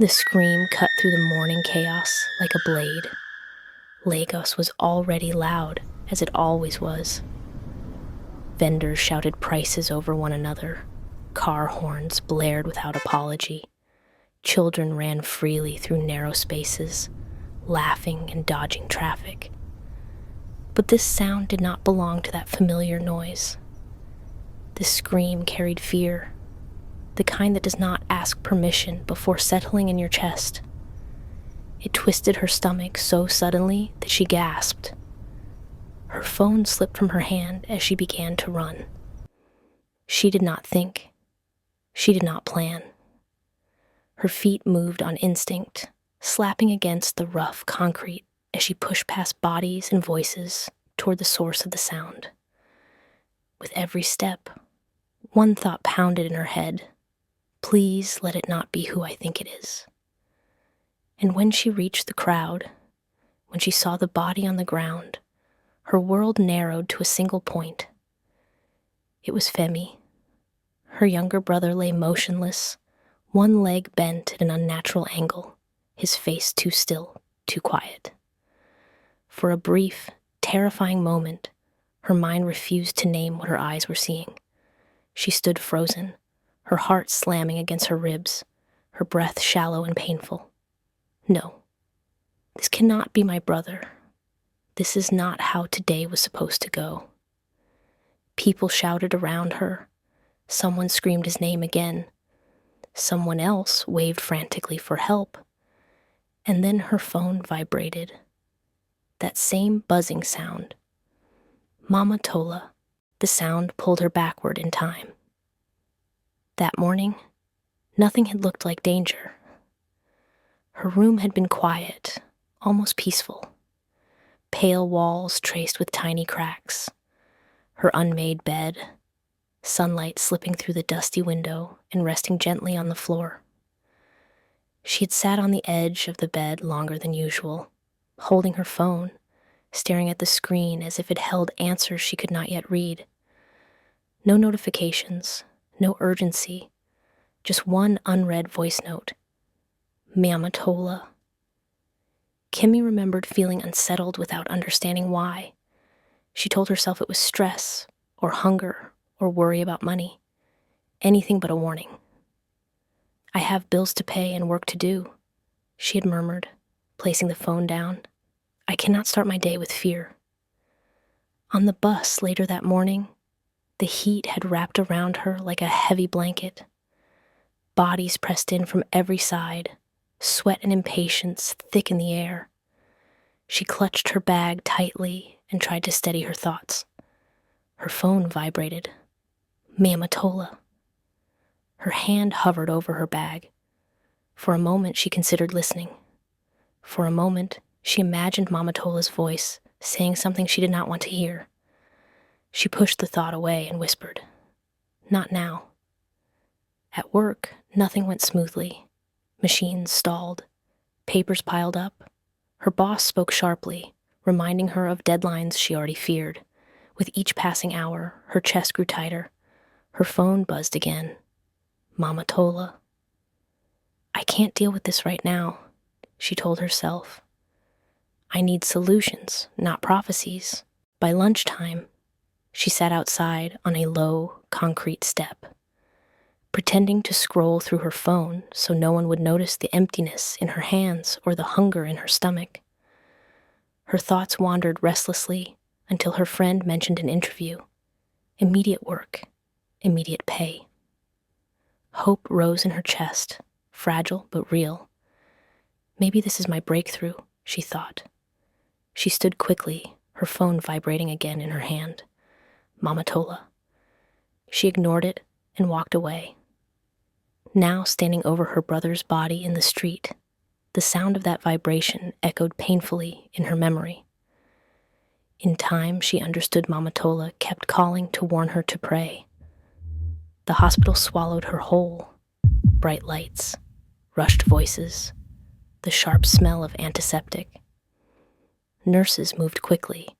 The scream cut through the morning chaos like a blade. Lagos was already loud, as it always was. Vendors shouted prices over one another. Car horns blared without apology. Children ran freely through narrow spaces, laughing and dodging traffic. But this sound did not belong to that familiar noise. This scream carried fear, the kind that does not ask permission before settling in your chest. It twisted her stomach so suddenly that she gasped. Her phone slipped from her hand as she began to run. She did not think. She did not plan. Her feet moved on instinct, slapping against the rough concrete as she pushed past bodies and voices toward the source of the sound. With every step, one thought pounded in her head. Please let it not be who I think it is. And when she reached the crowd, when she saw the body on the ground, her world narrowed to a single point. It was Femi. Her younger brother lay motionless, one leg bent at an unnatural angle, his face too still, too quiet. For a brief, terrifying moment, her mind refused to name what her eyes were seeing. She stood frozen, her heart slamming against her ribs, her breath shallow and painful. No, this cannot be my brother. This is not how today was supposed to go. People shouted around her. Someone screamed his name again. Someone else waved frantically for help. And then her phone vibrated. That same buzzing sound. Mama Tola. The sound pulled her backward in time. That morning, nothing had looked like danger. Her room had been quiet, almost peaceful. Pale walls traced with tiny cracks. Her unmade bed, sunlight slipping through the dusty window and resting gently on the floor. She had sat on the edge of the bed longer than usual, holding her phone, staring at the screen as if it held answers she could not yet read. No notifications, no urgency, just one unread voice note. Mama Tola. Kimmy remembered feeling unsettled without understanding why. She told herself it was stress, or hunger, or worry about money. Anything but a warning. I have bills to pay and work to do, she had murmured, placing the phone down. I cannot start my day with fear. On the bus later that morning, the heat had wrapped around her like a heavy blanket. Bodies pressed in from every side, sweat and impatience thick in the air. She clutched her bag tightly and tried to steady her thoughts. Her phone vibrated. Mama Tola. Her hand hovered over her bag. For a moment, she considered listening. For a moment, she imagined Mama Tola's voice saying something she did not want to hear. She pushed the thought away and whispered, "Not now." At work, nothing went smoothly. Machines stalled. Papers piled up. Her boss spoke sharply, reminding her of deadlines she already feared. With each passing hour, her chest grew tighter. Her phone buzzed again. Mama Tola. I can't deal with this right now, she told herself. I need solutions, not prophecies. By lunchtime, she sat outside on a low, concrete step, pretending to scroll through her phone so no one would notice the emptiness in her hands or the hunger in her stomach. Her thoughts wandered restlessly until her friend mentioned an interview. Immediate work, immediate pay. Hope rose in her chest, fragile but real. Maybe this is my breakthrough, she thought. She stood quickly, her phone vibrating again in her hand. Mama Tola. She ignored it and walked away. Now standing over her brother's body in the street, the sound of that vibration echoed painfully in her memory. In time, she understood Mama Tola kept calling to warn her to pray. The hospital swallowed her whole. Bright lights, rushed voices, the sharp smell of antiseptic. Nurses moved quickly,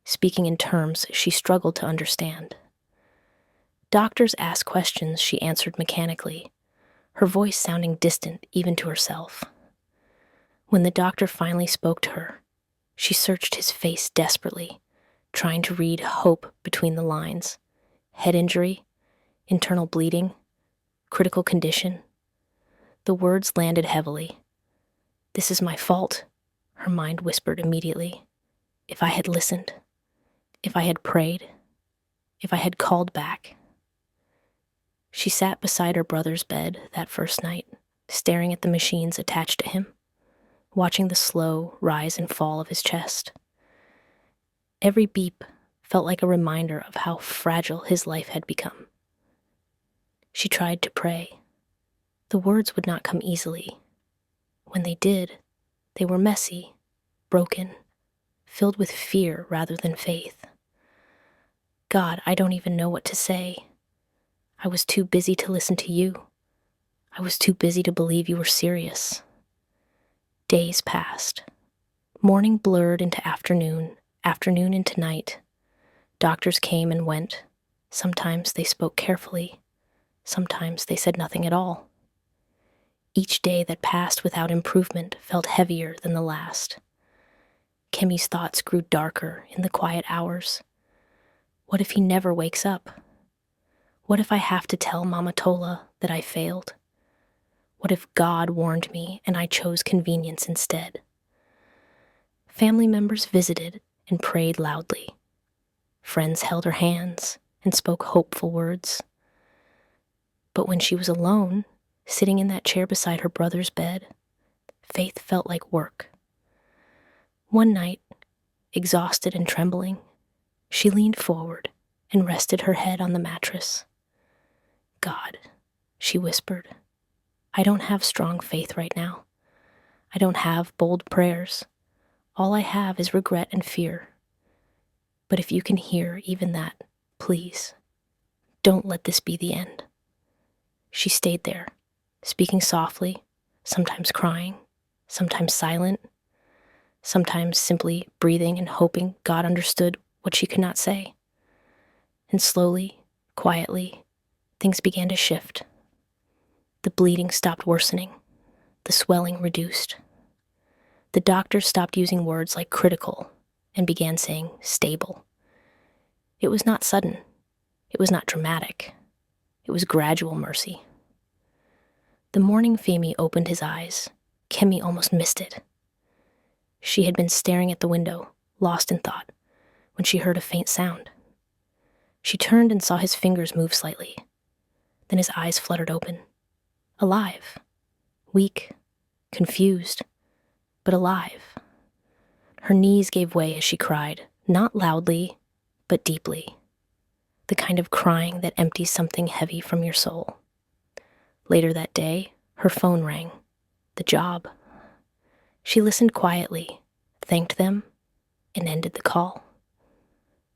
speaking in terms she struggled to understand. Doctors asked questions she answered mechanically, her voice sounding distant even to herself. When the doctor finally spoke to her, she searched his face desperately, trying to read hope between the lines. Head injury, internal bleeding, critical condition. The words landed heavily. "This is my fault," her mind whispered immediately. "If I had listened, if I had prayed, if I had called back." She sat beside her brother's bed that first night, staring at the machines attached to him, watching the slow rise and fall of his chest. Every beep felt like a reminder of how fragile his life had become. She tried to pray. The words would not come easily. When they did, they were messy, broken, filled with fear rather than faith. "God, I don't even know what to say. I was too busy to listen to you. I was too busy to believe you were serious." Days passed. Morning blurred into afternoon, afternoon into night. Doctors came and went. Sometimes they spoke carefully. Sometimes they said nothing at all. Each day that passed without improvement felt heavier than the last. Kemi's thoughts grew darker in the quiet hours. What if he never wakes up? What if I have to tell Mama Tola that I failed? What if God warned me and I chose convenience instead? Family members visited and prayed loudly. Friends held her hands and spoke hopeful words. But when she was alone, sitting in that chair beside her brother's bed, faith felt like work. One night, exhausted and trembling, she leaned forward and rested her head on the mattress. "God," she whispered, "I don't have strong faith right now. I don't have bold prayers. All I have is regret and fear. But if you can hear even that, please, don't let this be the end." She stayed there, speaking softly, sometimes crying, sometimes silent, sometimes simply breathing and hoping God understood what she could not say. And slowly, quietly, things began to shift. The bleeding stopped worsening. The swelling reduced. The doctor stopped using words like critical and began saying stable. It was not sudden. It was not dramatic. It was gradual mercy. The morning Femi opened his eyes, Kemi almost missed it. She had been staring at the window, lost in thought, when she heard a faint sound. She turned and saw his fingers move slightly. Then his eyes fluttered open. Alive. Weak. Confused. But alive. Her knees gave way as she cried, not loudly, but deeply. The kind of crying that empties something heavy from your soul. Later that day, her phone rang. The job. She listened quietly, thanked them, and ended the call.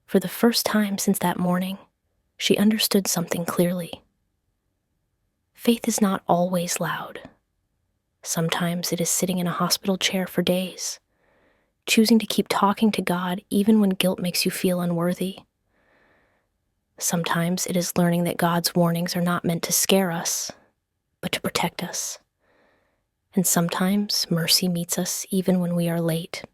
For the first time since that morning, she understood something clearly. Faith is not always loud. Sometimes it is sitting in a hospital chair for days, choosing to keep talking to God even when guilt makes you feel unworthy. Sometimes it is learning that God's warnings are not meant to scare us, but to protect us. And sometimes mercy meets us even when we are late,